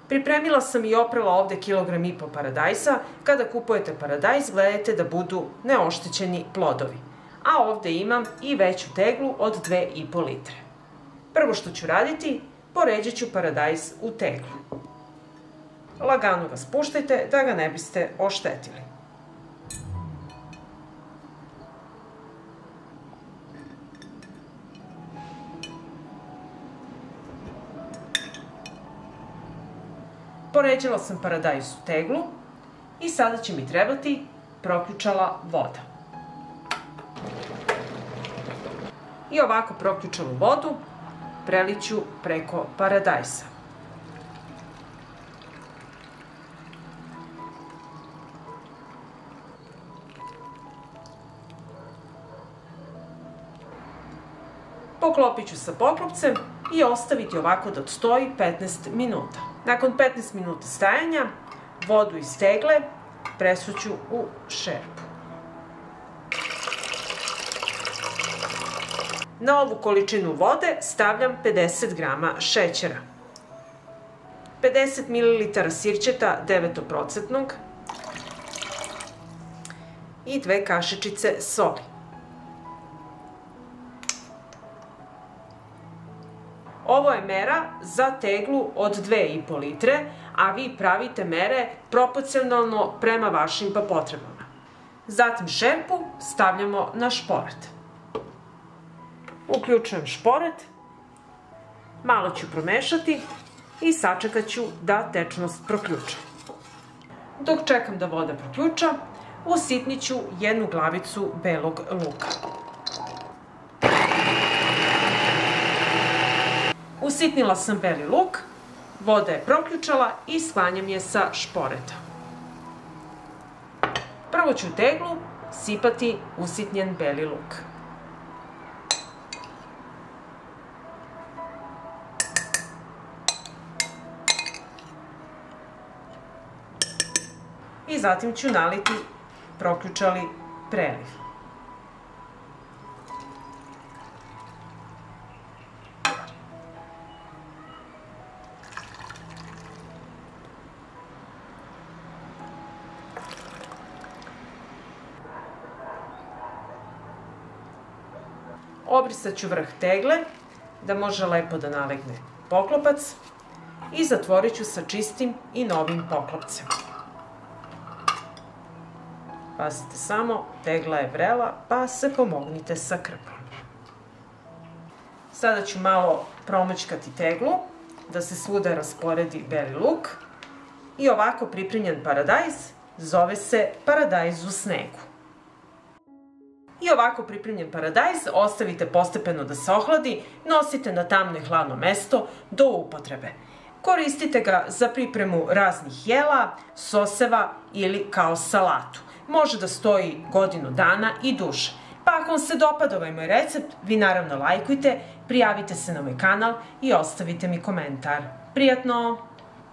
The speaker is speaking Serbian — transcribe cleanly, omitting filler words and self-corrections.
Pripremila sam i oprala ovde 1,5 kg paradajza. Kada kupujete paradajz, gledajte da budu neoštećeni plodovi. A ovde imam i veću teglu od 2,5 litre. Prvo što ću raditi, poređat ću paradajz u teglu. Lagano ga spuštajte da ga ne biste oštetili. Poređala sam paradajz u teglu i sada će mi trebati proključala voda. I ovako proključalu vodu preliću preko paradajza. Poklopit ću sa poklopcem i ostaviti ovako da odstoji 15 minuta. Nakon 15 minuta stajanja, vodu iz tegle presuću u šerpu. Na ovu količinu vode stavljam 50 g šećera, 50 ml sirćeta 9% i 2 kašičice soli. Ovo je mera za teglu od 2,5 litre, a vi pravite mere proporcionalno prema vašim potrebama. Zatim šerpu stavljamo na šporet. Uključujem šporet, malo ću promešati i sačekat ću da tečnost proključa. Dok čekam da voda proključa, usitnit ću 1 glavicu belog luka. Usitnila sam beli luk, voda je proključala i sklanjam je sa šporeta. Prvo ću u teglu sipati usitnjen beli luk. I zatim ću naliti proključali preliv. Obrisat ću vrh tegle da može lepo da nalegne poklopac i zatvorit ću sa čistim i novim poklopcem. Pazite samo, tegla je vrela, pa se pomognite sa krpom. Sada ću malo promačkati teglu, da se svuda rasporedi beli luk. I ovako pripremljen paradajz zove se paradajz u snegu. I ovako pripremljen paradajz ostavite postepeno da se ohladi, nosite na tamno i hladno mesto do upotrebe. Koristite ga za pripremu raznih jela, soseva ili kao salatu. Može da stoji godinu dana i duže. Pa ako vam se dopada ovaj moj recept, vi naravno lajkujte, prijavite se na moj kanal i ostavite mi komentar. Prijatno!